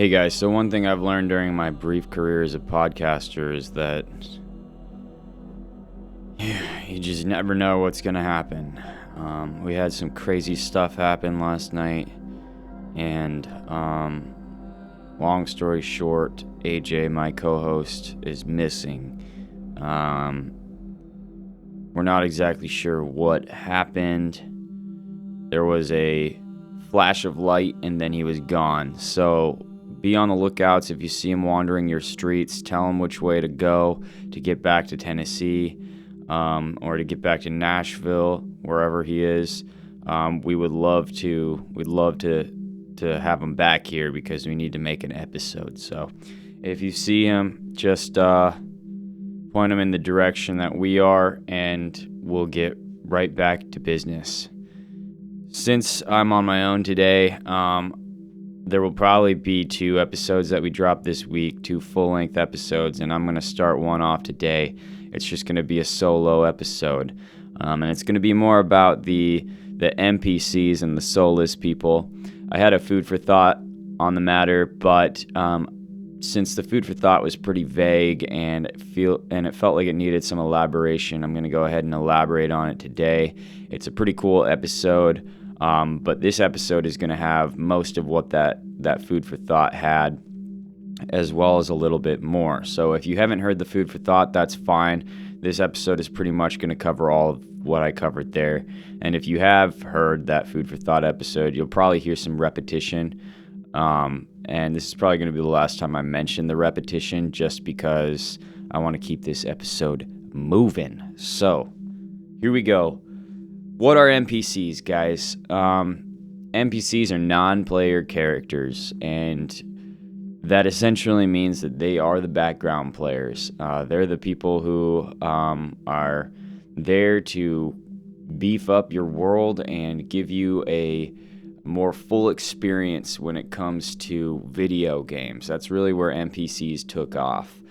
Hey guys, so one thing I've learned during my brief career as a podcaster is that you just never know what's going to happen. We had some crazy stuff happen last night, and long story short, AJ, my co-host, is missing. We're not exactly sure what happened. There was a flash of light and then he was gone. So be on the lookouts. If you see him wandering your streets, tell him which way to go to get back to Tennessee, or to get back to Nashville, wherever he is. We'd love to have him back here because we need to make an episode. So if you see him, just point him in the direction that we are, and we'll get right back to business. Since I'm on my own today, there will probably be 2 episodes that we drop this week, 2 full-length episodes, and I'm going to start one off today. It's just going to be a solo episode, and it's going to be more about the NPCs and the soulless people. I had a food for thought on the matter, but since the food for thought was pretty vague and it felt like it needed some elaboration, I'm going to go ahead and elaborate on it today. It's a pretty cool episode. But this episode is going to have most of what that food for thought had, as well as a little bit more. So if you haven't heard the food for thought, that's fine. This episode is pretty much going to cover all of what I covered there. And if you have heard that food for thought episode, you'll probably hear some repetition. And this is probably going to be the last time I mention the repetition, just because I want to keep this episode moving. So here we go. What are NPCs, guys? NPCs are non-player characters, and that essentially means that they are the background players. They're the people who are there to beef up your world and give you a more full experience when it comes to video games. That's really where NPCs took off.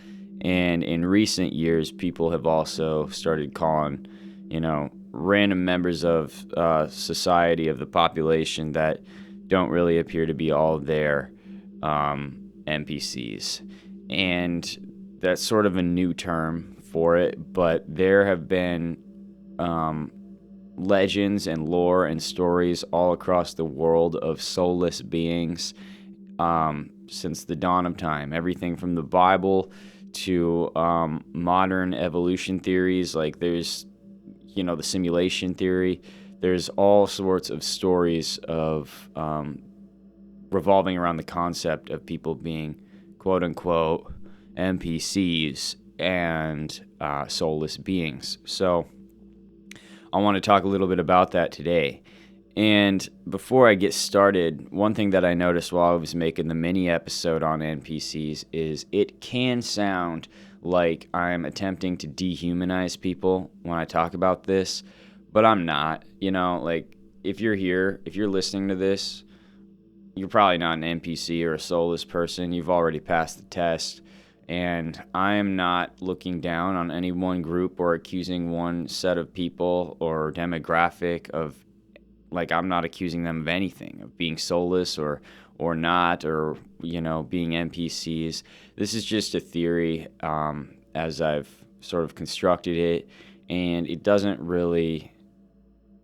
And in recent years, people have also started calling, random members of society, of the population that don't really appear to be all there, NPCs. And that's sort of a new term for it, but there have been legends and lore and stories all across the world of soulless beings since the dawn of time. Everything from the Bible to modern evolution theories, like there's the simulation theory. There's all sorts of stories of revolving around the concept of people being quote-unquote NPCs and soulless beings. So I want to talk a little bit about that today. And before I get started, one thing that I noticed while I was making the mini episode on NPCs is it can sound like I'm attempting to dehumanize people when I talk about this, but I'm not. If you're here, if you're listening to this, you're probably not an NPC or a soulless person. You've already passed the test, and I am not looking down on any one group or accusing one set of people or demographic of, I'm not accusing them of anything, of being soulless or not, or being NPCs. This is just a theory as I've sort of constructed it, and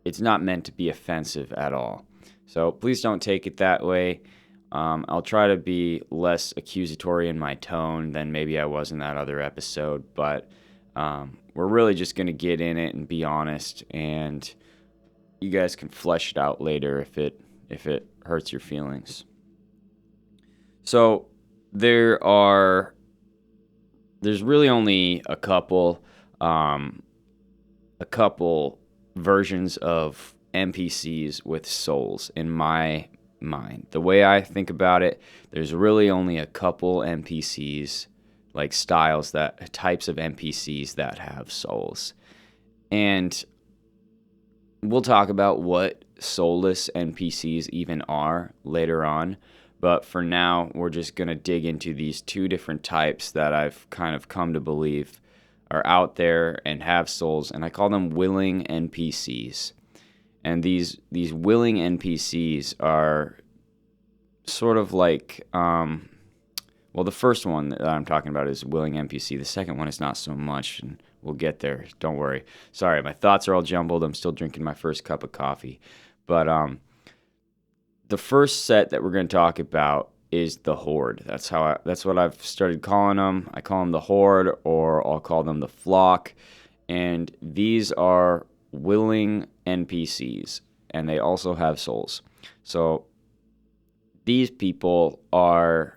it's not meant to be offensive at all. So please don't take it that way. I'll try to be less accusatory in my tone than maybe I was in that other episode, but we're really just going to get in it and be honest, and you guys can flesh it out later if it hurts your feelings. So there's really only a couple versions of NPCs with souls in my mind. The way I think about it, there's really only a couple NPCs, types of NPCs that have souls. And we'll talk about what soulless NPCs even are later on. But for now, we're just going to dig into these 2 different types that I've kind of come to believe are out there and have souls, and I call them willing NPCs. And these willing NPCs are sort of like Well, the first one that I'm talking about is Willing NPC. The second one is not so much, and we'll get there. Don't worry. Sorry, my thoughts are all jumbled. I'm still drinking my first cup of coffee. But the first set that we're going to talk about is the Horde. That's what I've started calling them. I call them the Horde, or I'll call them the Flock. And these are willing NPCs, and they also have souls. So these people are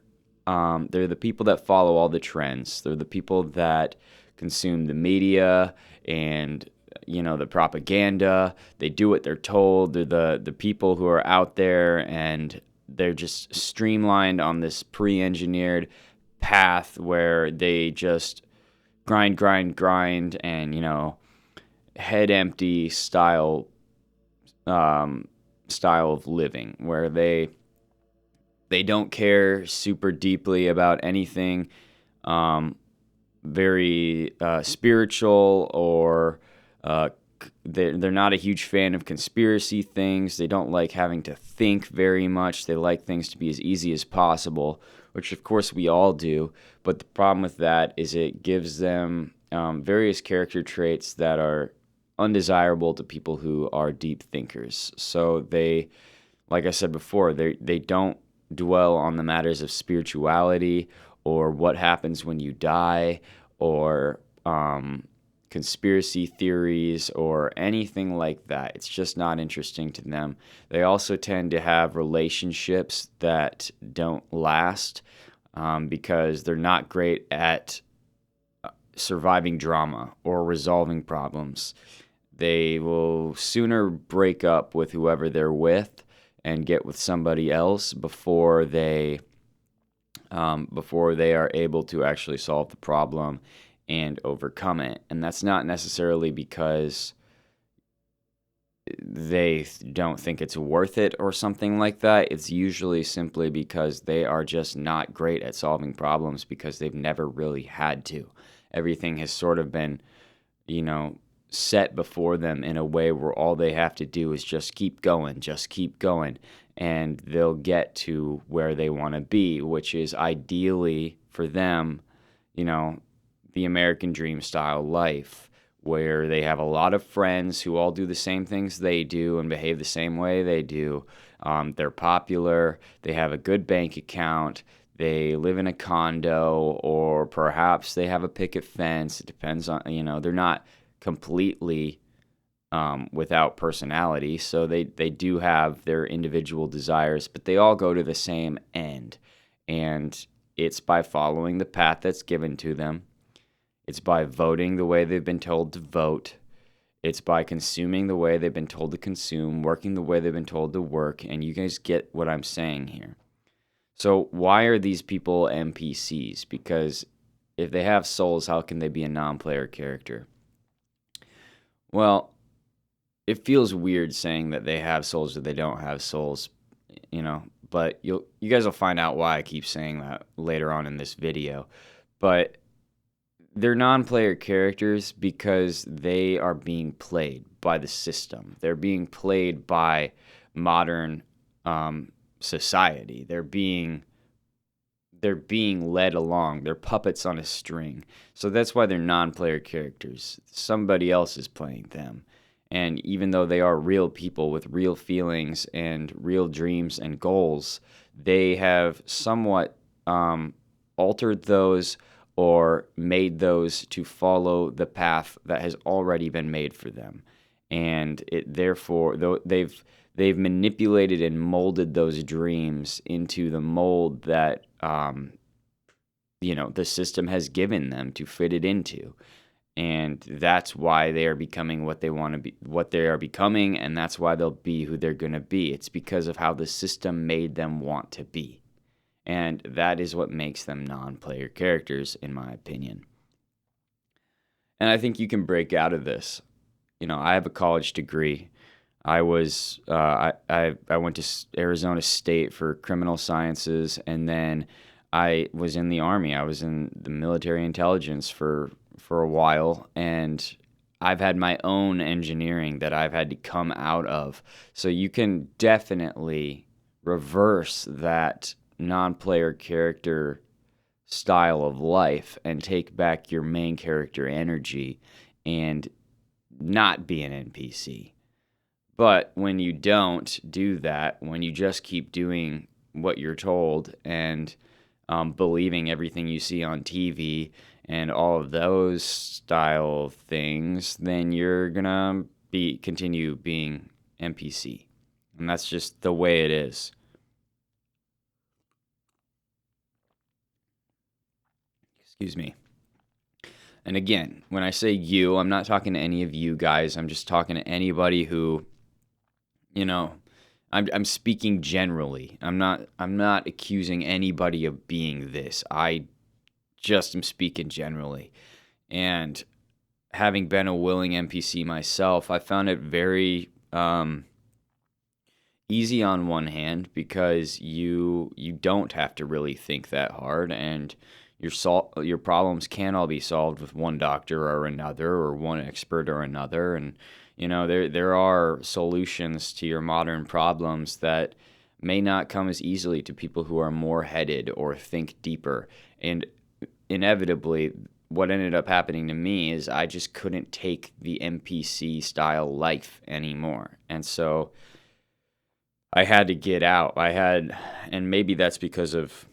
they're the people that follow all the trends. They're the people that consume the media and the propaganda. They do what they're told. They're the people who are out there, and they're just streamlined on this pre-engineered path where they just grind, and head empty style of living, where they don't care super deeply about anything very spiritual, or they're not a huge fan of conspiracy things. They don't like having to think very much. They like things to be as easy as possible, which of course we all do. But the problem with that is it gives them various character traits that are undesirable to people who are deep thinkers. So they, like I said before, they don't dwell on the matters of spirituality or what happens when you die, or conspiracy theories or anything like that. It's just not interesting to them. They also tend to have relationships that don't last because they're not great at surviving drama or resolving problems. They will sooner break up with whoever they're with and get with somebody else before they are able to actually solve the problem and overcome it. And that's not necessarily because they don't think it's worth it or something like that. It's usually simply because they are just not great at solving problems because they've never really had to. Everything has sort of been, set before them in a way where all they have to do is just keep going, and they'll get to where they want to be, which is ideally for them, the American dream style life, where they have a lot of friends who all do the same things they do and behave the same way they do. They're popular, they have a good bank account, they live in a condo, or perhaps they have a picket fence. It depends on, they're not completely without personality, so they do have their individual desires, but they all go to the same end, and it's by following the path that's given to them. It's by voting the way they've been told to vote. It's by consuming the way they've been told to consume, working the way they've been told to work, and you guys get what I'm saying here. So why are these people NPCs? Because if they have souls, how can they be a non-player character? Well, it feels weird saying that they have souls or they don't have souls, but you guys will find out why I keep saying that later on in this video. But they're non-player characters because they are being played by the system. They're being played by modern society. They're being led along. They're puppets on a string. So that's why they're non-player characters. Somebody else is playing them. And even though they are real people with real feelings and real dreams and goals, they have somewhat altered those or made those to follow the path that has already been made for them. And therefore, they've manipulated and molded those dreams into the mold that the system has given them to fit it into. And that's why they are becoming what they want to be, what they are becoming, and that's why they'll be who they're going to be. It's because of how the system made them want to be. And that is what makes them non-player characters, in my opinion. And I think you can break out of this. I have a college degree. I went to Arizona State for criminal sciences, and then I was in the Army. I was in the military intelligence for a while, and I've had my own engineering that I've had to come out of. So you can definitely reverse that non-player character style of life and take back your main character energy and not be an NPC. But when you don't do that, when you just keep doing what you're told and believing everything you see on TV and all of those style of things, then you're gonna continue being NPC, and that's just the way it is. Excuse me. And again, when I say you, I'm not talking to any of you guys. I'm just talking to anybody who, you know, I'm speaking generally. I'm not accusing anybody of being this. I just am speaking generally. And having been a willing NPC myself, I found it very easy on one hand because you don't have to really think that hard, and your problems can all be solved with one doctor or another, or one expert or another. And there are solutions to your modern problems that may not come as easily to people who are more headed or think deeper. And inevitably, what ended up happening to me is I just couldn't take the NPC style life anymore. And so I had to get out. And maybe that's because of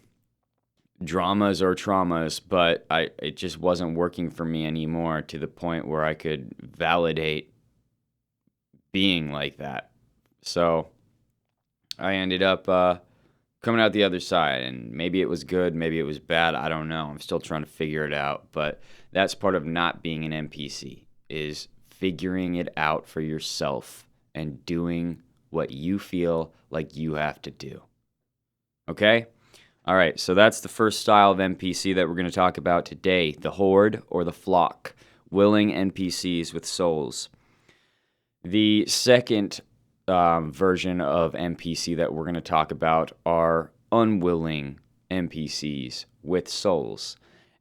dramas or traumas, but it just wasn't working for me anymore, to the point where I could validate being like that. So I ended up coming out the other side, and maybe it was good, maybe it was bad, I don't know. I'm still trying to figure it out, but that's part of not being an NPC, is figuring it out for yourself and doing what you feel like you have to do. Okay? All right, so that's the first style of NPC that we're going to talk about today, the horde or the flock, willing NPCs with souls. The second version of NPC that we're going to talk about are unwilling NPCs with souls.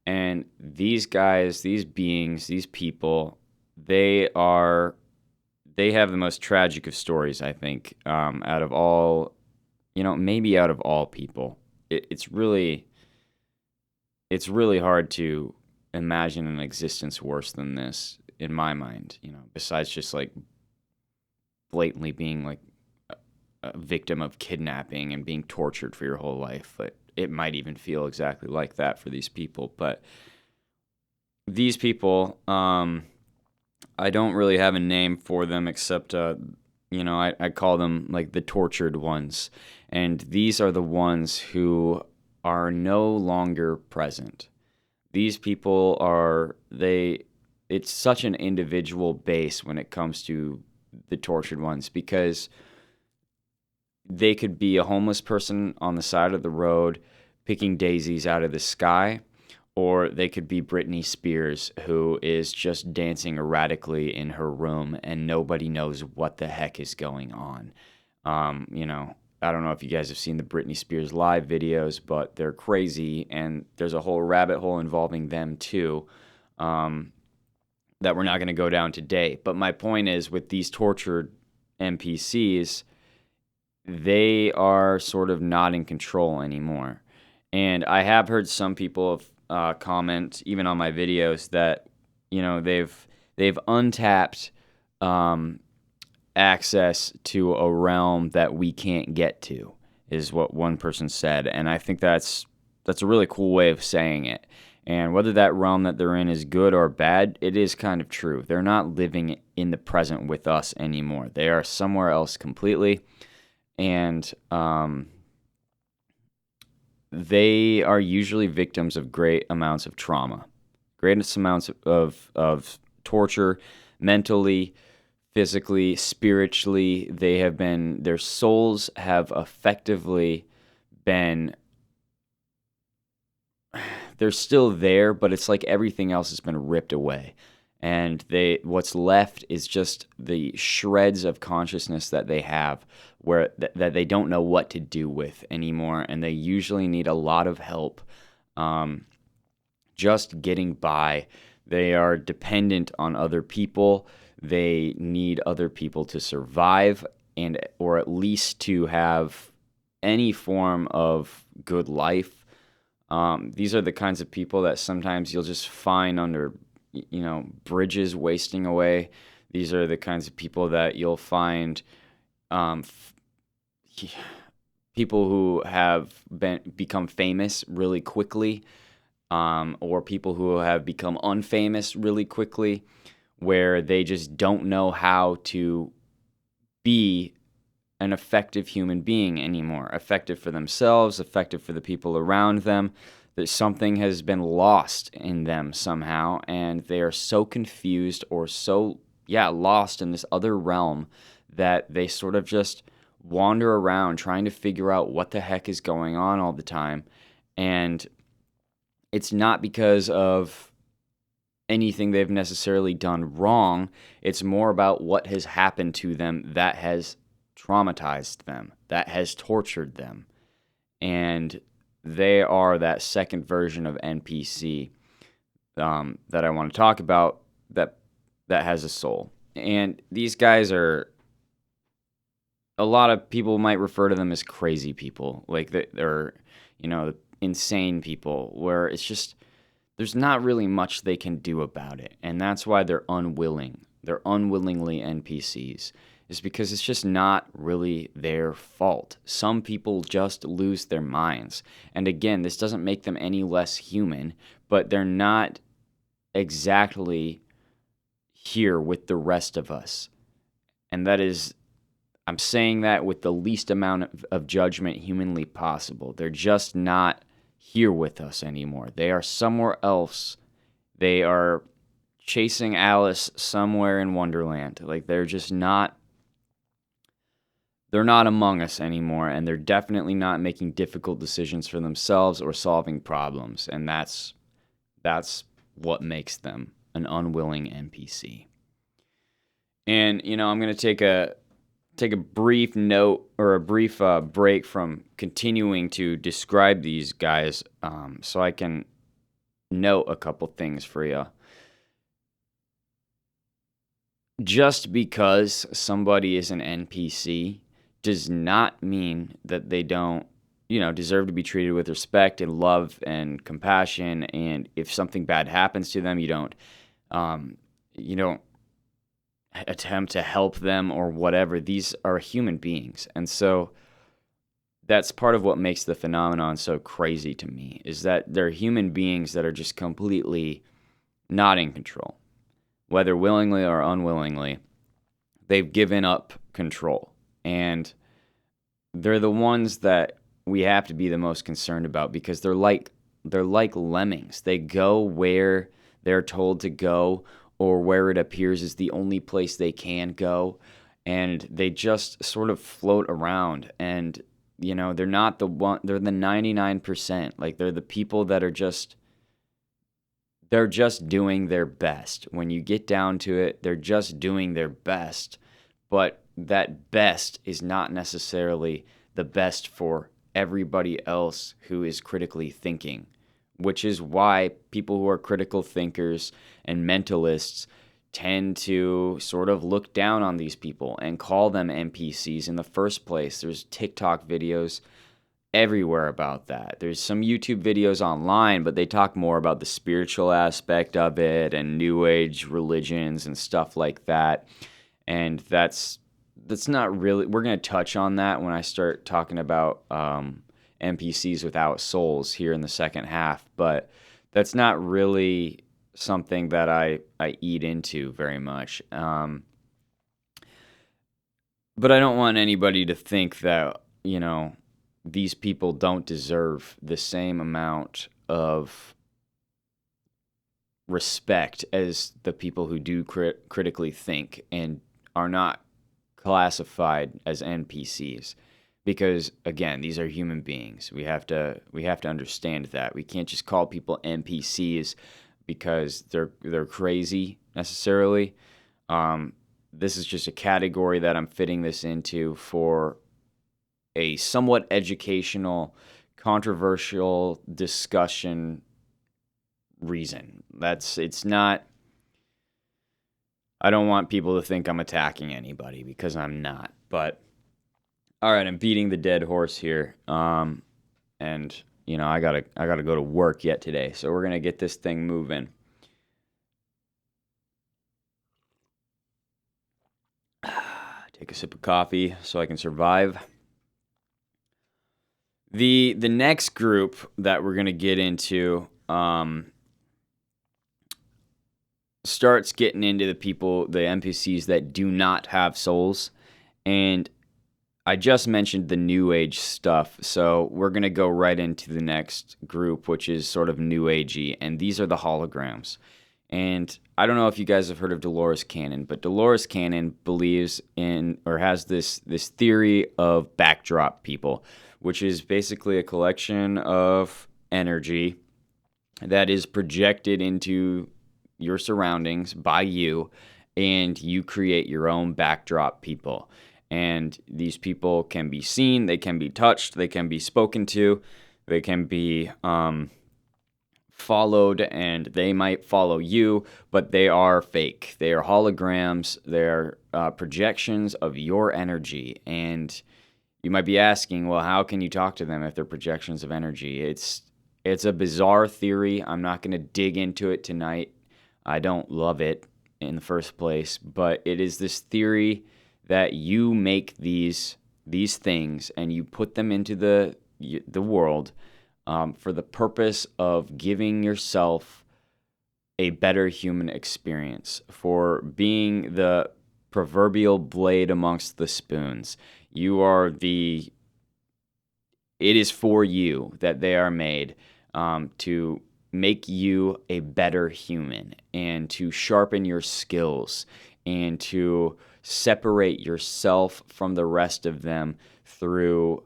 And these guys, these beings, these people, they have the most tragic of stories, I think, out of all, maybe out of all people. It's really hard to imagine an existence worse than this, in my mind, besides just like blatantly being like a victim of kidnapping and being tortured for your whole life. But it might even feel exactly like that for these people. But these people, I don't really have a name for them, except I call them like the tortured ones. And these are the ones who are no longer present. These people it's such an individual base when it comes to the tortured ones, because they could be a homeless person on the side of the road picking daisies out of the sky, or they could be Britney Spears, who is just dancing erratically in her room and nobody knows what the heck is going on. I don't know if you guys have seen the Britney Spears live videos, but they're crazy, and there's a whole rabbit hole involving them too, that we're not going to go down today. But my point is, with these tortured NPCs, they are sort of not in control anymore. And I have heard some people comment, even on my videos, that they've untapped access to a realm that we can't get to, is what one person said. And I think that's a really cool way of saying it. And whether that realm that they're in is good or bad, it is kind of true. They're not living in the present with us anymore. They are somewhere else completely. And they are usually victims of great amounts of trauma, greatest amounts of torture, mentally, physically, spiritually. Their souls have effectively been, they're still there, but it's like everything else has been ripped away. And what's left is just the shreds of consciousness that they have, where that they don't know what to do with anymore, and they usually need a lot of help just getting by. They are dependent on other people. They need other people to survive, or at least to have any form of good life. These are the kinds of people that sometimes you'll just find under, bridges wasting away. These are the kinds of people that you'll find, um, people who have become famous really quickly, or people who have become unfamous really quickly, where they just don't know how to be an effective human being anymore, effective for themselves, effective for the people around them, that something has been lost in them somehow, and they are so confused or so, lost in this other realm that they sort of just wander around trying to figure out what the heck is going on all the time. And it's not because of anything they've necessarily done wrong. It's more about what has happened to them that has traumatized them, that has tortured them. And they are that second version of NPC, that I want to talk about, that has a soul. And these guys are, a lot of people might refer to them as crazy people, like they're insane people, where it's just, there's not really much they can do about it. And that's why they're unwilling. They're unwillingly NPCs, is because it's just not really their fault. Some people just lose their minds. And again, this doesn't make them any less human, but they're not exactly here with the rest of us. And that is, I'm saying that with the least amount of judgment humanly possible. They're just not here with us anymore. They are somewhere else. They are chasing Alice somewhere in Wonderland. Like, they're not among us anymore, and they're definitely not making difficult decisions for themselves or solving problems. And that's what makes them an unwilling NPC. And I'm going to take a brief note, or a brief break from continuing to describe these guys, so I can note a couple things for you. Just because somebody is an NPC does not mean that they don't, deserve to be treated with respect and love and compassion. And if something bad happens to them, you don't attempt to help them or whatever. These are human beings. And so that's part of what makes the phenomenon so crazy to me, is that they're human beings that are just completely not in control. Whether willingly or unwillingly, they've given up control. And they're the ones that we have to be the most concerned about, because they're like lemmings. They go where they're told to go, or where it appears is the only place they can go, and they just sort of float around. And they're not the one, they're the 99%. Like, they're the people that are they're just doing their best. When you get down to it, they're just doing their best. But that best is not necessarily the best for everybody else who is critically thinking, which is why people who are critical thinkers and mentalists tend to sort of look down on these people and call them NPCs in the first place. There's TikTok videos everywhere about that. There's some YouTube videos online, but they talk more about the spiritual aspect of it and New Age religions and stuff like that. And that's not really, we're going to touch on that when I start talking about NPCs without souls here in the second half, but that's not really something that I eat into very much. But I don't want anybody to think that, these people don't deserve the same amount of respect as the people who do critically think and are not classified as NPCs. Because again, these are human beings. We have to understand that. We can't just call people NPCs because they're crazy necessarily. This is just a category that I'm fitting this into for a somewhat educational, controversial discussion reason. It's not, I don't want people to think I'm attacking anybody, because I'm not. But all right, I'm beating the dead horse here. And I gotta go to work yet today. So we're gonna get this thing moving. Take a sip of coffee so I can survive. The next group that we're gonna get into starts getting into the NPCs that do not have souls, and I just mentioned the New Age stuff, so we're going to go right into the next group, which is sort of New Agey, and these are the holograms. And I don't know if you guys have heard of Dolores Cannon, but Dolores Cannon believes in, or has this theory of backdrop people, which is basically a collection of energy that is projected into your surroundings by you, and you create your own backdrop people. And these people can be seen, they can be touched, they can be spoken to, they can be followed, and they might follow you, but they are fake. They are holograms, they're projections of your energy. And you might be asking, well, how can you talk to them if they're projections of energy? It's a bizarre theory. I'm not going to dig into it tonight. I don't love it in the first place, but it is this theory that you make these things and you put them into the world for the purpose of giving yourself a better human experience, for being the proverbial blade amongst the spoons. It is for you that they are made, to make you a better human and to sharpen your skills and to separate yourself from the rest of them through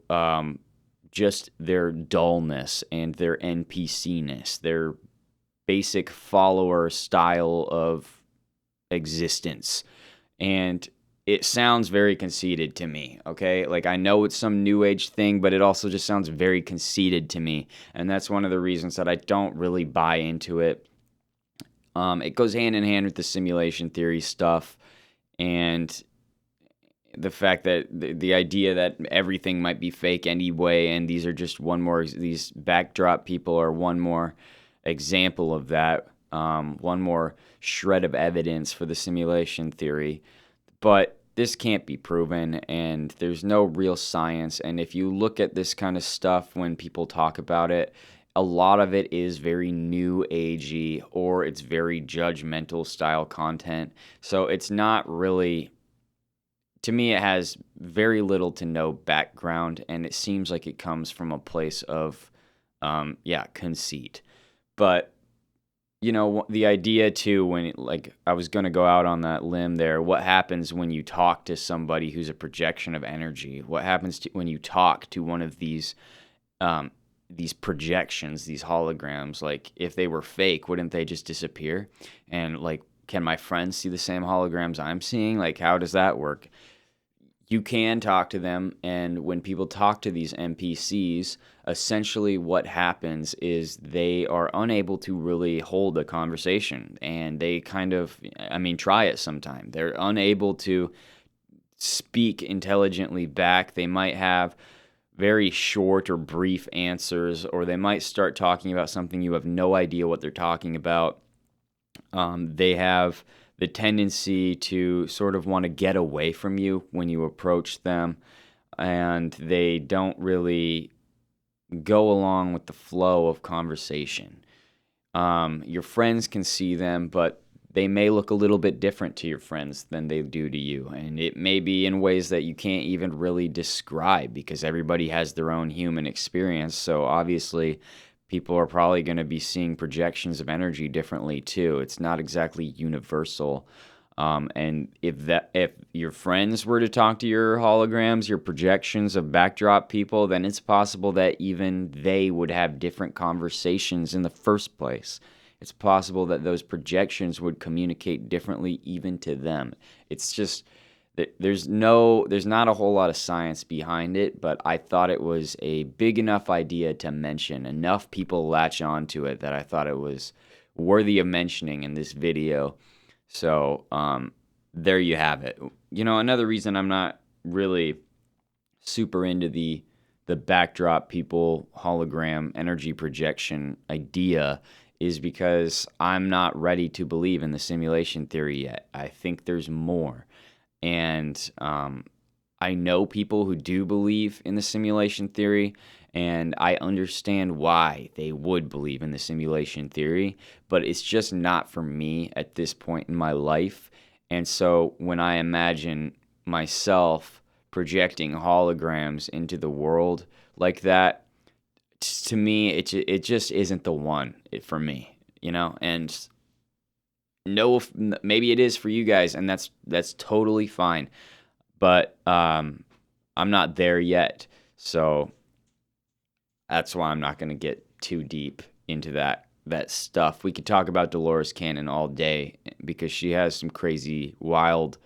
just their dullness and their NPC-ness, their basic follower style of existence. And it sounds very conceited to me, okay? Like, I know it's some new age thing, but it also just sounds very conceited to me. And that's one of the reasons that I don't really buy into it. It goes hand in hand with the simulation theory stuff and the fact that the idea that everything might be fake anyway, and these backdrop people are one more example of that, one more shred of evidence for the simulation theory. But this can't be proven, and there's no real science. And if you look at this kind of stuff when people talk about it, a lot of it is very new agey, or it's very judgmental style content. So it's not really, to me, it has very little to no background, and it seems like it comes from a place of, conceit. But the idea too, when I was going to go out on that limb there, what happens when you talk to somebody who's a projection of energy? What happens when you talk to one of these projections, these holograms? Like, if they were fake, wouldn't they just disappear? And can my friends see the same holograms I'm seeing? Like, how does that work? You can talk to them, and when people talk to these NPCs, essentially what happens is they are unable to really hold a conversation, and they try it sometime. They're unable to speak intelligently back. They might have very short or brief answers, or they might start talking about something you have no idea what they're talking about. They have the tendency to sort of want to get away from you when you approach them, and they don't really go along with the flow of conversation. Your friends can see them, but they may look a little bit different to your friends than they do to you, and it may be in ways that you can't even really describe, because everybody has their own human experience. So obviously people are probably going to be seeing projections of energy differently too. It's not exactly universal. And if your friends were to talk to your holograms, your projections of backdrop people, then it's possible that even they would have different conversations in the first place. It's possible that those projections would communicate differently even to them. It's just there's not a whole lot of science behind it, but I thought it was a big enough idea to mention. Enough people latch on to it that I thought it was worthy of mentioning in this video. So there you have it. Another reason I'm not really super into the the backdrop people hologram energy projection idea is because I'm not ready to believe in the simulation theory yet. I think there's more. And I know people who do believe in the simulation theory, and I understand why they would believe in the simulation theory, but it's just not for me at this point in my life. And so when I imagine myself projecting holograms into the world like that, to me, it just isn't the one for me, you know? And no, maybe it is for you guys, and that's totally fine. But I'm not there yet, so that's why I'm not going to get too deep into that stuff. We could talk about Dolores Cannon all day because she has some crazy, wild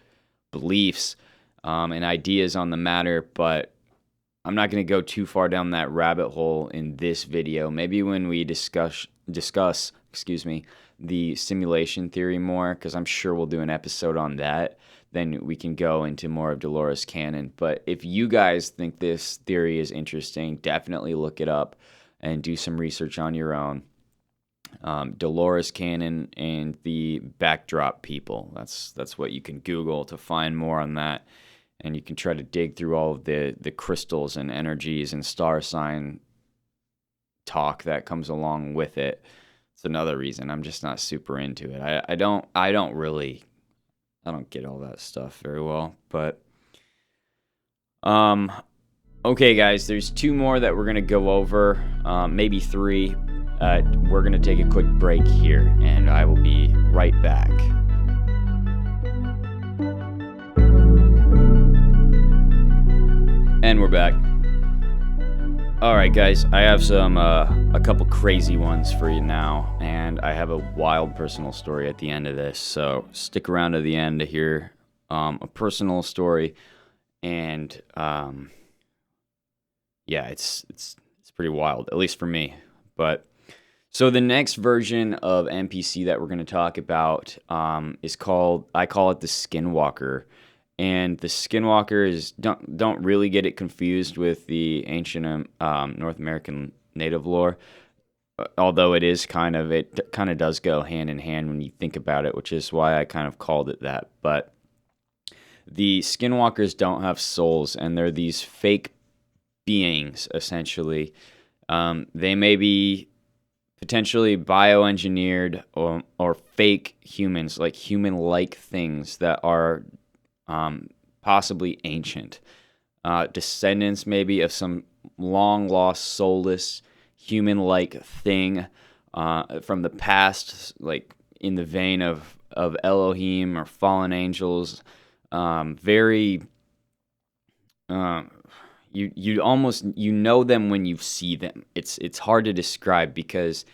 beliefs and ideas on the matter, but I'm not going to go too far down that rabbit hole in this video. Maybe when we discuss, the simulation theory more, because I'm sure we'll do an episode on that. Then we can go into more of Dolores Cannon. But if you guys think this theory is interesting, definitely look it up and do some research on your own. Dolores Cannon and the backdrop people. That's what you can Google to find more on that. And you can try to dig through all of the crystals and energies and star sign talk that comes along with it. It's another reason I'm just not super into it. I don't get all that stuff very well, but okay guys, there's 2 more that we're gonna go over, maybe 3. We're gonna take a quick break here, and I will be right back. And we're back. All right, guys, I have a couple crazy ones for you now, and I have a wild personal story at the end of this. So stick around to the end to hear a personal story, and yeah, it's pretty wild, at least for me. But so the next version of NPC that we're going to talk about is called, I call it the Skinwalker. And the Skinwalkers, don't really get it confused with the ancient North American native lore, although it kind of does go hand in hand when you think about it, which is why I kind of called it that. But the Skinwalkers don't have souls, and they're these fake beings, essentially. They may be potentially bioengineered or fake humans, like human-like things that are possibly ancient, descendants maybe of some long-lost, soulless, human-like thing from the past, like in the vein of Elohim or fallen angels. Very, you almost know them when you see them. It's hard to describe because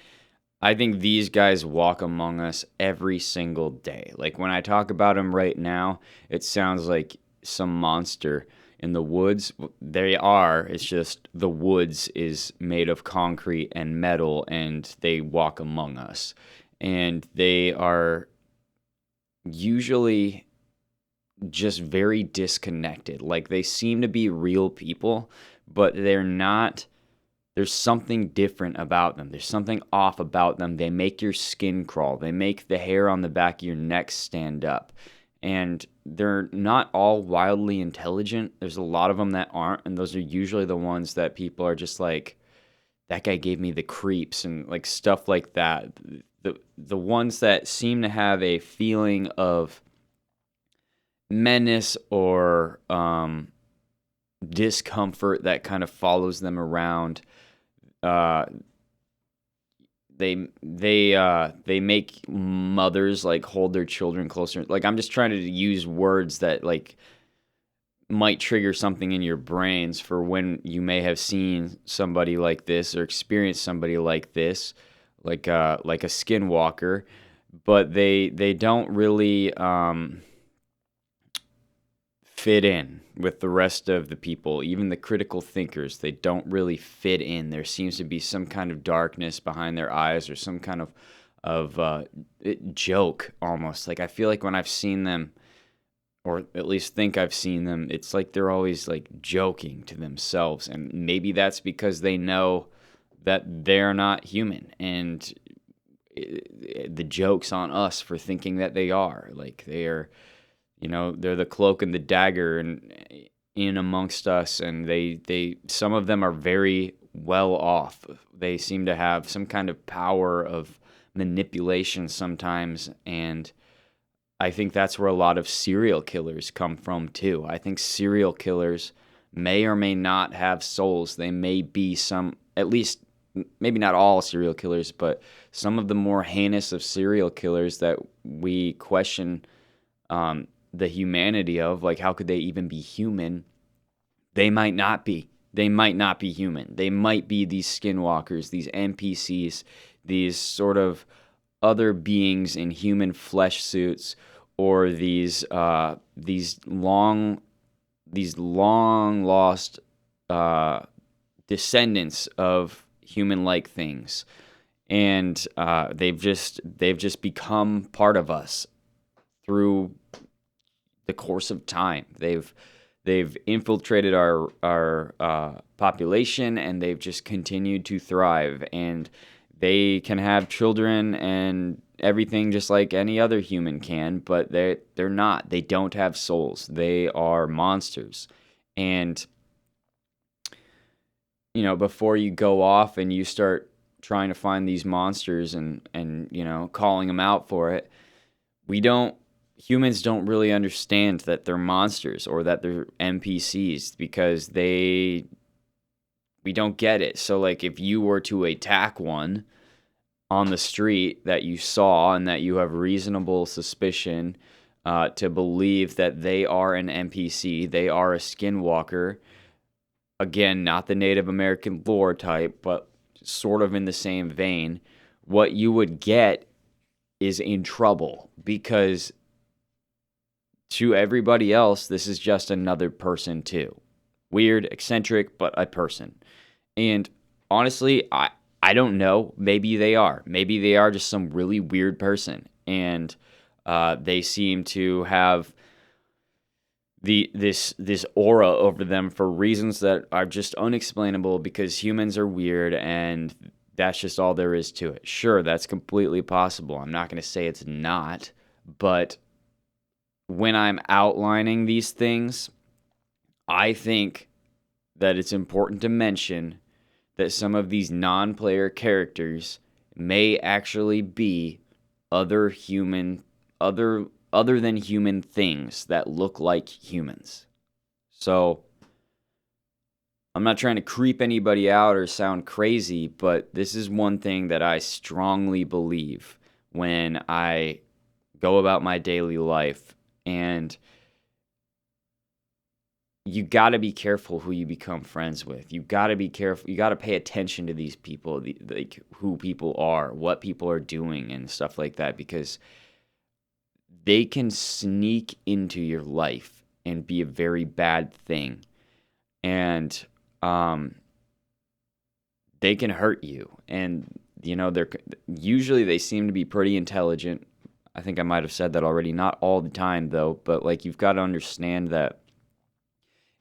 I think these guys walk among us every single day. Like when I talk about them right now, it sounds like some monster in the woods. They are. It's just the woods is made of concrete and metal, and they walk among us. And they are usually just very disconnected. Like they seem to be real people, but they're not. There's something different about them. There's something off about them. They make your skin crawl. They make the hair on the back of your neck stand up. And they're not all wildly intelligent. There's a lot of them that aren't, and those are usually the ones that people are just like, that guy gave me the creeps and like stuff like that. The ones that seem to have a feeling of menace or discomfort that kind of follows them around. They make mothers like hold their children closer. Like I'm just trying to use words that like might trigger something in your brains for when you may have seen somebody like this or experienced somebody like this, like a skinwalker, but they don't really fit in with the rest of the people, even the critical thinkers. They don't really fit in. There seems to be some kind of darkness behind their eyes or some kind of joke almost. Like I feel like when I've seen them or at least think I've seen them, it's like they're always like joking to themselves. And maybe that's because they know that they're not human. And the joke's on us for thinking that they are. Like they are, they're the cloak and the dagger and in amongst us. And some of them are very well off. They seem to have some kind of power of manipulation sometimes. And I think that's where a lot of serial killers come from too. I think serial killers may or may not have souls. They may be at least maybe not all serial killers, but some of the more heinous of serial killers that we question the humanity of, like how could they even be human? They might not be. They might not be human. They might be these skinwalkers, these NPCs, these sort of other beings in human flesh suits, or these long lost descendants of human-like things, and they've just become part of us through the course of time. They've infiltrated our population, and they've just continued to thrive, and they can have children and everything just like any other human can, but they're not. They don't have souls. They are monsters. And before you go off and you start trying to find these monsters and calling them out for it, humans don't really understand that they're monsters or that they're NPCs because we don't get it. So like if you were to attack one on the street that you saw and that you have reasonable suspicion to believe that they are an NPC, they are a skinwalker, again, not the Native American lore type, but sort of in the same vein, what you would get is in trouble because to everybody else, this is just another person too. Weird, eccentric, but a person. And honestly, I don't know. Maybe they are. Maybe they are just some really weird person. And they seem to have this aura over them for reasons that are just unexplainable because humans are weird and that's just all there is to it. Sure, that's completely possible. I'm not going to say it's not, but when I'm outlining these things, I think that it's important to mention that some of these non-player characters may actually be other than human things that look like humans. So I'm not trying to creep anybody out or sound crazy, but this is one thing that I strongly believe when I go about my daily life. And you got to be careful who you become friends with. You got to be careful. You got to pay attention to these people, like who people are, what people are doing and stuff like that, because they can sneak into your life and be a very bad thing. And they can hurt you. And, usually they seem to be pretty intelligent. I think I might have said that already. Not all the time, though. But, like, you've got to understand that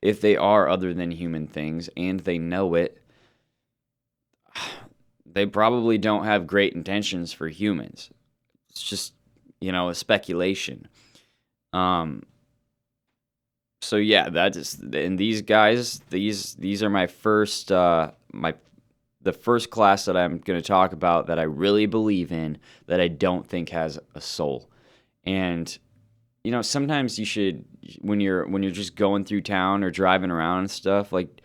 if they are other than human things and they know it, they probably don't have great intentions for humans. It's just, a speculation. So yeah, and these guys, these are my first, the first class that I'm going to talk about that I really believe in that I don't think has a soul. And sometimes you should, when you're just going through town or driving around and stuff, like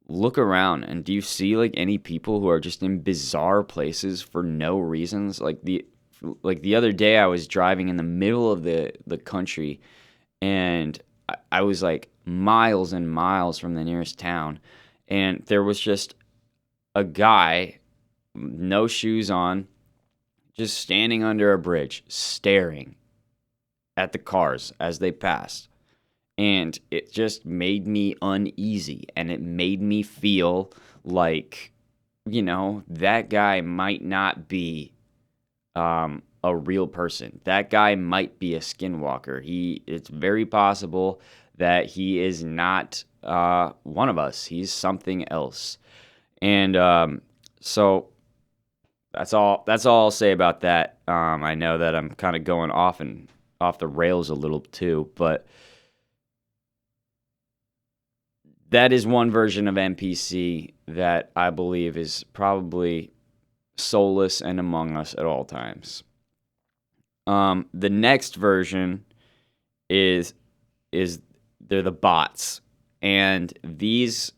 look around and do you see like any people who are just in bizarre places for no reasons? Like the other day I was driving in the middle of the country and I was like miles and miles from the nearest town, and there was just a guy, no shoes on, just standing under a bridge, staring at the cars as they passed. And it just made me uneasy, and it made me feel like, that guy might not be a real person. That guy might be a skinwalker. It's very possible that he is not one of us. He's something else. And so that's all. That's all I'll say about that. I know that I'm kind of going off the rails a little too, but that is one version of NPC that I believe is probably soulless and among us at all times. The next version is they're the bots, and these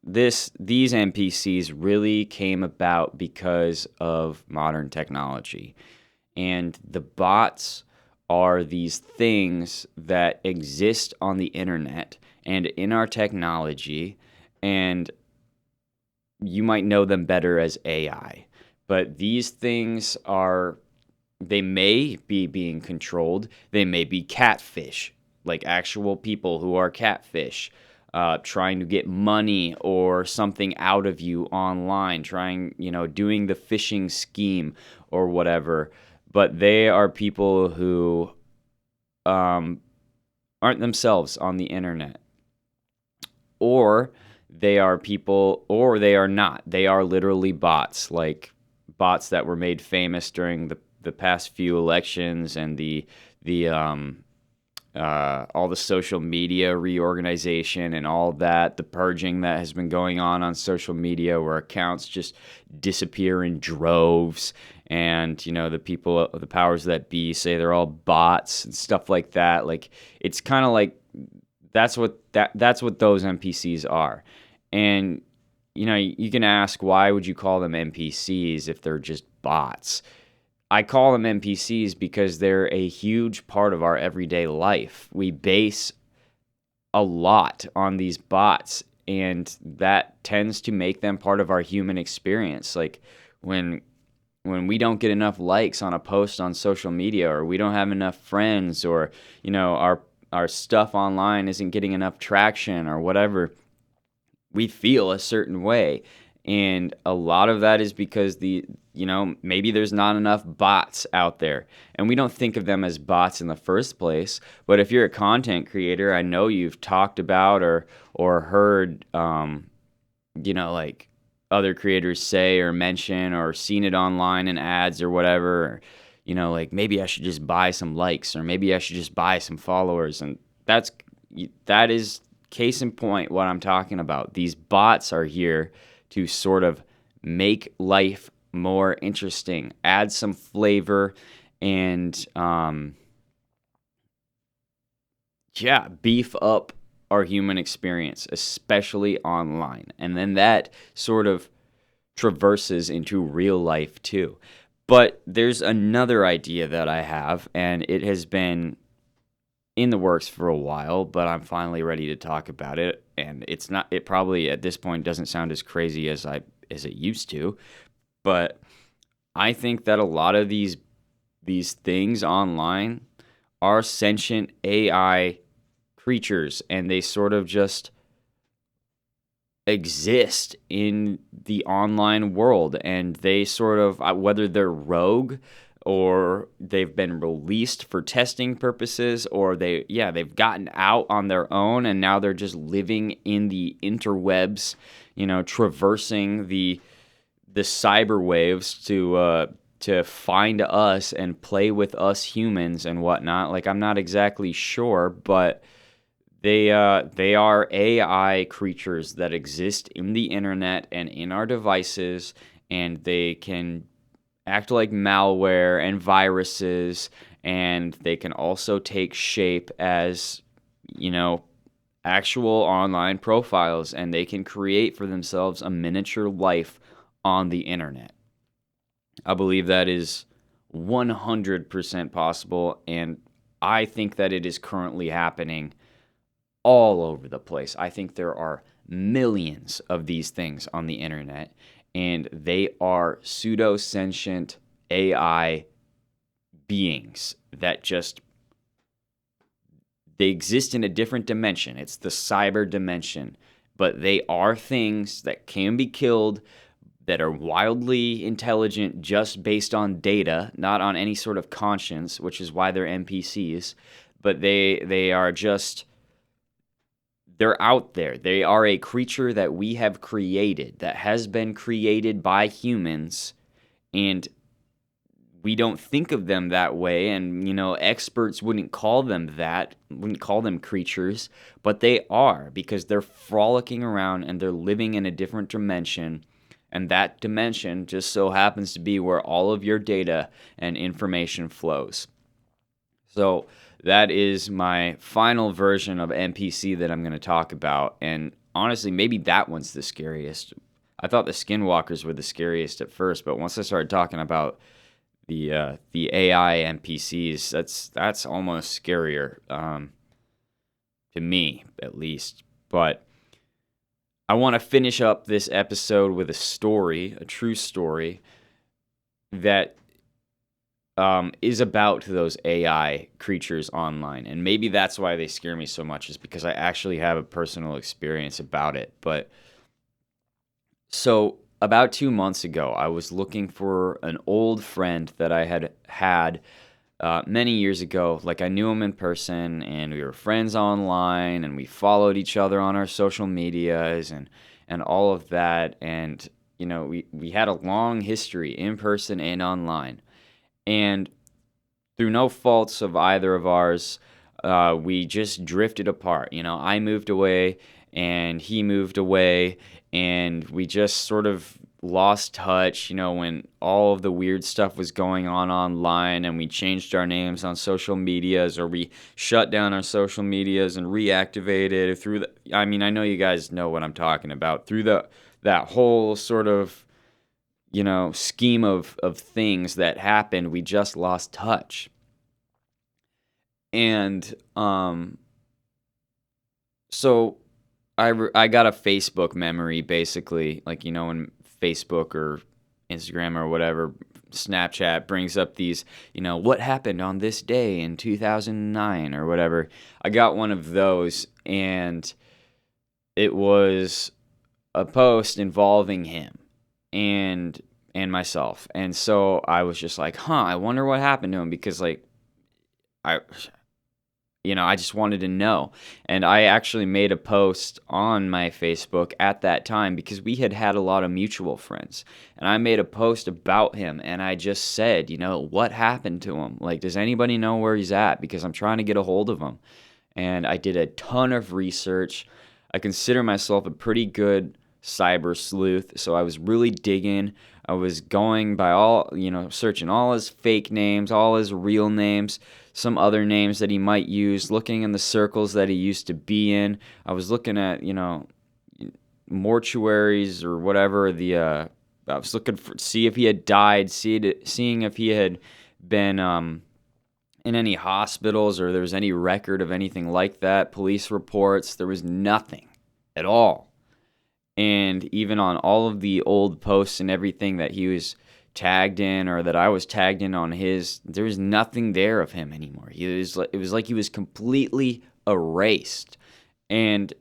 NPCs really came about because of modern technology, and the bots are these things that exist on the internet and in our technology, and you might know them better as AI. But these things they may be being controlled. They may be catfish, like actual people who are catfish, trying to get money or something out of you online, doing the phishing scheme or whatever. But they are people who aren't themselves on the internet. Or they are people, or they are not. They are literally bots, like bots that were made famous during the past few elections and all the social media reorganization and all that, the purging that has been going on social media where accounts just disappear in droves, and the powers that be say they're all bots and stuff like that. Like, it's kind of like that's what those NPCs are. And you can ask, why would you call them NPCs if they're just bots? I call them NPCs because they're a huge part of our everyday life. We base a lot on these bots, and that tends to make them part of our human experience. Like when we don't get enough likes on a post on social media, or we don't have enough friends, or our stuff online isn't getting enough traction or whatever, we feel a certain way. And a lot of that is because maybe there's not enough bots out there, and we don't think of them as bots in the first place. But if you're a content creator, I know you've talked about or heard, like other creators say or mention, or seen it online in ads or whatever. Or, like, maybe I should just buy some likes, or maybe I should just buy some followers. And that is case in point what I'm talking about. These bots are here to sort of make life more interesting, add some flavor, and beef up our human experience, especially online. And then that sort of traverses into real life too. But there's another idea that I have, and it has been in the works for a while, but I'm finally ready to talk about it. And it probably at this point doesn't sound as crazy as it used to, but I think that a lot of these things online are sentient AI creatures, and they sort of just exist in the online world, and they sort of, whether they're rogue or they've been released for testing purposes, or they've gotten out on their own and now they're just living in the interwebs, traversing the cyber waves to find us and play with us humans and whatnot. Like, I'm not exactly sure, but they are AI creatures that exist in the internet and in our devices, and they can act like malware and viruses, and they can also take shape as, actual online profiles, and they can create for themselves a miniature life on the internet. I believe that is 100% possible, and I think that it is currently happening all over the place. I think there are millions of these things on the internet, and they are pseudo-sentient AI beings that they exist in a different dimension. It's the cyber dimension, but they are things that can be killed. that are wildly intelligent just based on data, not on any sort of conscience, which is why they're NPCs. But they are just, they're out there. They are a creature that we have created, that has been created by humans, and we don't think of them that way. And, experts wouldn't call them that, wouldn't call them creatures, but they are, because they're frolicking around and they're living in a different dimension. And that dimension just so happens to be where all of your data and information flows. So that is my final version of NPC that I'm going to talk about. And honestly, maybe that one's the scariest. I thought the Skinwalkers were the scariest at first, but once I started talking about the AI NPCs, that's almost scarier, to me at least. But I want to finish up this episode with a story, a true story that is about those AI creatures online. And maybe that's why they scare me so much, is because I actually have a personal experience about it. But so about 2 months ago, I was looking for an old friend that I had many years ago. Like, I knew him in person, and we were friends online, and we followed each other on our social medias and all of that. And, we had a long history in person and online. And through no faults of either of ours, we just drifted apart. I moved away and he moved away, and we just sort of lost touch, when all of the weird stuff was going on online, and we changed our names on social medias, or we shut down our social medias and reactivated through I know you guys know what I'm talking about, through that whole sort of, scheme of things that happened. We just lost touch. And so I got a Facebook memory, basically, like, when Facebook or Instagram or whatever, Snapchat brings up these, what happened on this day in 2009 or whatever. I got one of those, and it was a post involving him and myself. And so I was just like, I wonder what happened to him, because, like, I just wanted to know. And I actually made a post on my Facebook at that time, because we had a lot of mutual friends. And I made a post about him, and I just said, what happened to him? Like, does anybody know where he's at? Because I'm trying to get a hold of him. And I did a ton of research. I consider myself a pretty good cyber sleuth, so I was really digging. I was going by searching all his fake names, all his real names, some other names that he might use, looking in the circles that he used to be in. I was looking at, mortuaries or whatever. I was looking see if he had died, seeing if he had been in any hospitals, or there was any record of anything like that, police reports. There was nothing at all. And even on all of the old posts and everything that he was tagged in, or that I was tagged in on his, there was nothing there of him anymore. It was like he was completely erased. And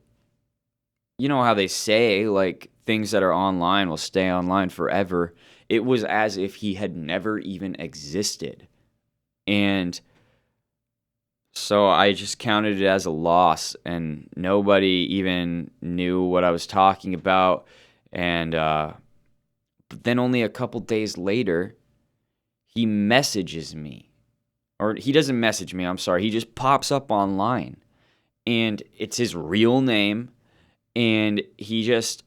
you know how they say, like, things that are online will stay online forever. It was as if he had never even existed. And so I just counted it as a loss, and nobody even knew what I was talking about. And but then only a couple days later, he messages me. Or he doesn't message me, I'm sorry. He just pops up online. And it's his real name. And he just,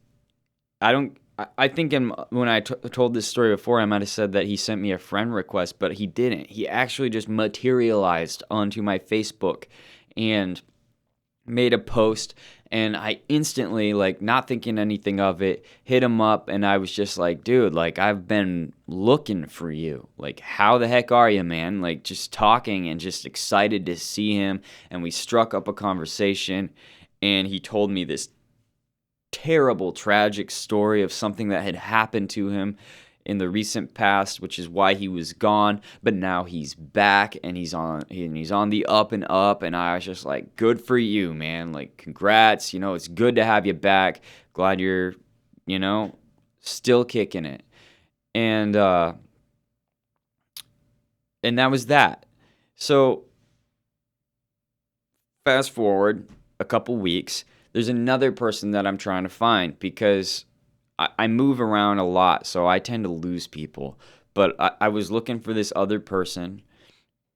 I think when I told this story before, I might have said that he sent me a friend request, but he didn't. He actually just materialized onto my Facebook and made a post, and I instantly, like, not thinking anything of it, hit him up, and I was just like, dude, like, I've been looking for you. Like, how the heck are you, man? Like, just talking and just excited to see him, and we struck up a conversation, and he told me this terrible, tragic story of something that had happened to him in the recent past, which is why he was gone. But now he's back, and he's on the up and up. And I was just like, good for you, man. Like, congrats. It's good to have you back. Glad you're, still kicking it. And that was that. So fast forward a couple weeks, there's another person that I'm trying to find because I move around a lot, so I tend to lose people. But I was looking for this other person,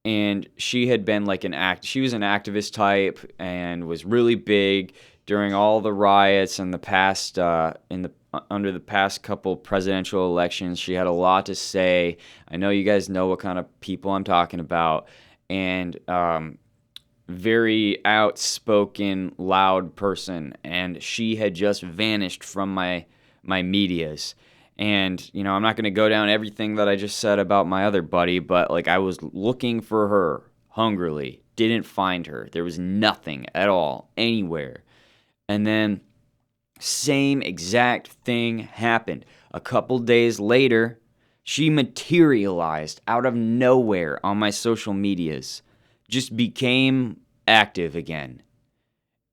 and she had been like she was an activist type and was really big during all the riots and the past under the past couple presidential elections. She had a lot to say. I know you guys know what kind of people I'm talking about, and very outspoken, loud person, and she had just vanished from my medias. And I'm not going to go down everything that I just said about my other buddy, but like I was looking for her hungrily, didn't find her. There was nothing at all anywhere. And then same exact thing happened. A couple days later, she materialized out of nowhere on my social medias. Just became active again.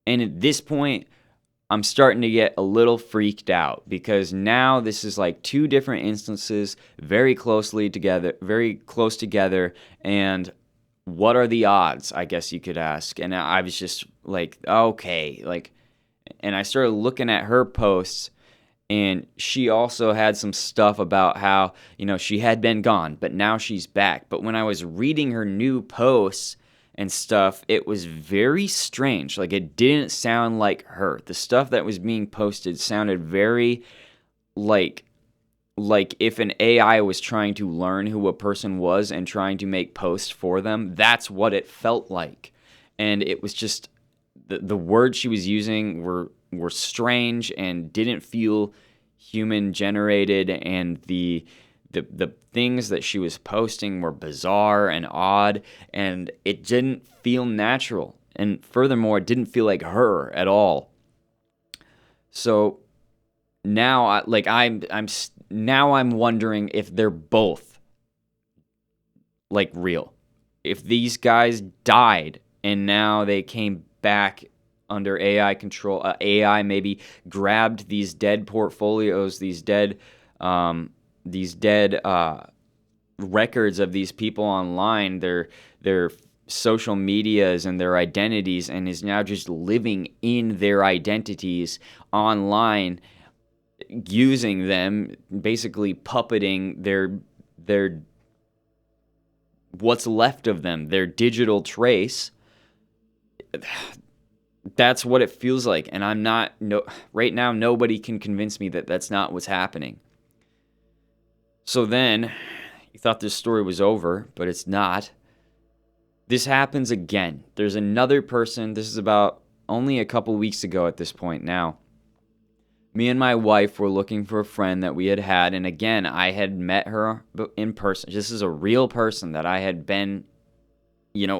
And at this point, I'm starting to get a little freaked out because now this is like two different instances very close together. And what are the odds, I guess you could ask. And I was just like, okay, like, and I started looking at her posts, and she also had some stuff about how, she had been gone, but now she's back. But when I was reading her new posts and stuff, it was very strange. Like, it didn't sound like her. The stuff that was being posted sounded very like if an AI was trying to learn who a person was and trying to make posts for them. That's what it felt like. And it was just the words she was using were strange and didn't feel human generated, and the things that she was posting were bizarre and odd, and it didn't feel natural. And furthermore, it didn't feel like her at all. So now I'm wondering if they're both like real. If these guys died and now they came back under AI control, AI maybe grabbed these dead portfolios, these dead records of these people online, their social medias and their identities, and is now just living in their identities online, using them, basically puppeting their what's left of them, their digital trace. That's what it feels like, and right now nobody can convince me that that's not what's happening. So then, you thought this story was over, but it's not. This happens again. There's another person. This is about only a couple weeks ago at this point now. Me and my wife were looking for a friend that we had, and again, I had met her in person. This is a real person that I had been,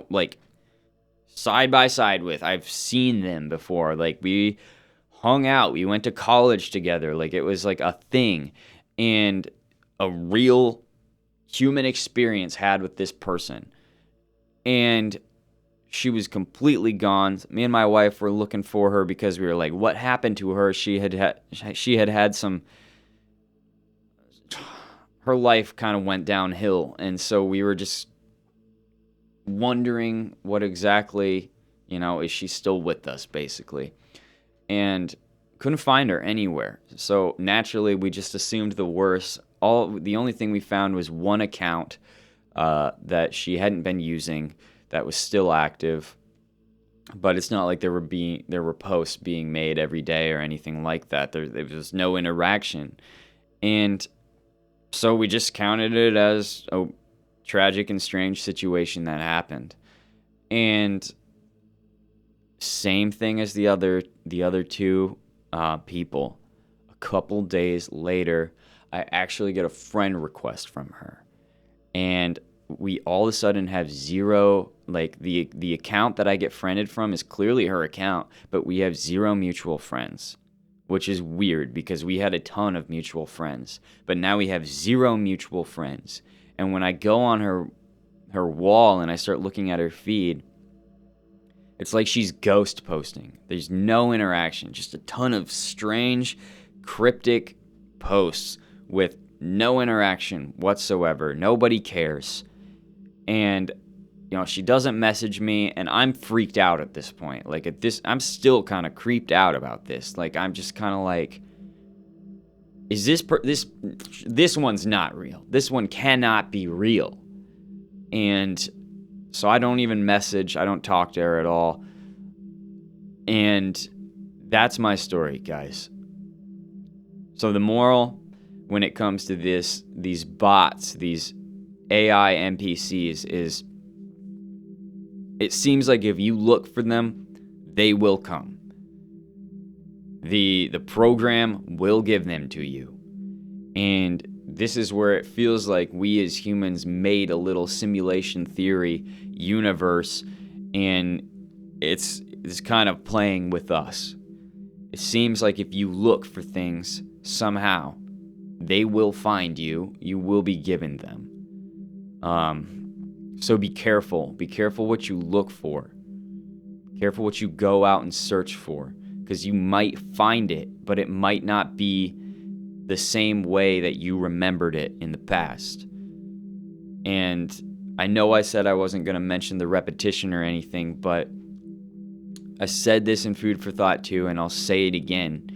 like, side by side with. I've seen them before. Like, we hung out. We went to college together. Like, it was like a thing. And a real human experience had with this person. And she was completely gone. Me and my wife were looking for her because we were like, what happened to her? She had some, her life kind of went downhill. And so we were just wondering what exactly, is she still with us, basically. And couldn't find her anywhere. So naturally, we just assumed the worst. The only thing we found was one account that she hadn't been using that was still active, but it's not like there were posts being made every day or anything like that. There was no interaction, and so we just counted it as a tragic and strange situation that happened. And same thing as the other two people. A couple days later, I actually get a friend request from her, and we all of a sudden have zero, like, the account that I get friended from is clearly her account, but we have zero mutual friends, which is weird because we had a ton of mutual friends, but now we have zero mutual friends. And when I go on her wall and I start looking at her feed, it's like she's ghost posting. There's no interaction, just a ton of strange, cryptic posts with no interaction whatsoever. Nobody cares. And, she doesn't message me, and I'm freaked out at this point. Like, I'm still kind of creeped out about this. Like, I'm just kind of like, is this one's not real. This one cannot be real. And so I don't even message. I don't talk to her at all. And that's my story, guys. So the moral when it comes to these bots, these AI NPCs, is it seems like if you look for them, they will come. The program will give them to you. And this is where it feels like we as humans made a little simulation theory universe, and it's kind of playing with us. It seems like if you look for things, somehow they will find you. You will be given them. So be careful. Be careful what you look for. Careful what you go out and search for, because you might find it, but it might not be the same way that you remembered it in the past. And I know I said I wasn't going to mention the repetition or anything, but I said this in Food for Thought too, and I'll say it again.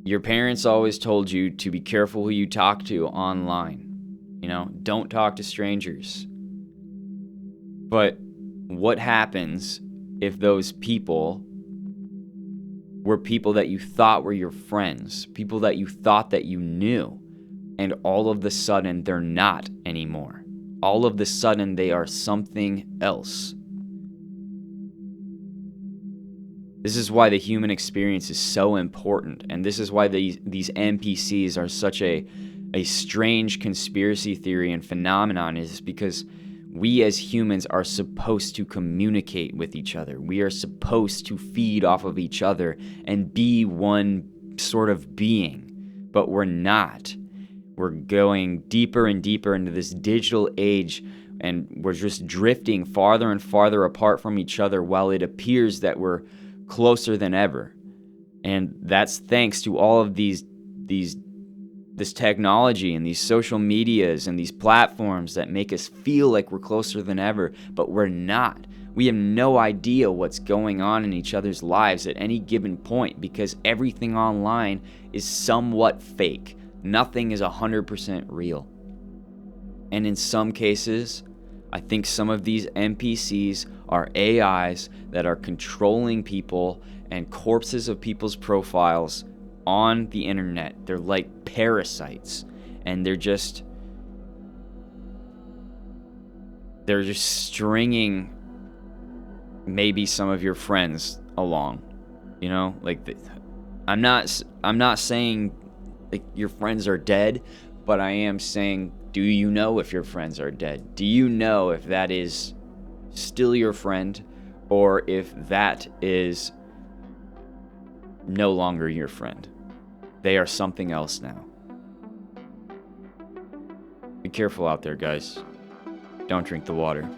Your parents always told you to be careful who you talk to online. Don't talk to strangers. But what happens if those people were people that you thought were your friends, people that you thought that you knew, and all of the sudden they're not anymore? All of the sudden they are something else. This is why the human experience is so important, and this is why these NPCs are such a strange conspiracy theory and phenomenon, is because we as humans are supposed to communicate with each other. We are supposed to feed off of each other and be one sort of being, but we're not. We're going deeper and deeper into this digital age, and we're just drifting farther and farther apart from each other while it appears that we're closer than ever. And that's thanks to all of this technology and these social medias and these platforms that make us feel like we're closer than ever, but we're not. We have no idea what's going on in each other's lives at any given point, because everything online is somewhat fake. Nothing is 100% real. And in some cases, I think some of these NPCs are AIs that are controlling people and corpses of people's profiles on the internet. They're like parasites, and they're just stringing maybe some of your friends along. I'm not saying like your friends are dead, but I am saying, do you know if your friends are dead? Do you know if that is still your friend, or if that is no longer your friend? They are something else now. Be careful out there, guys. Don't drink the water.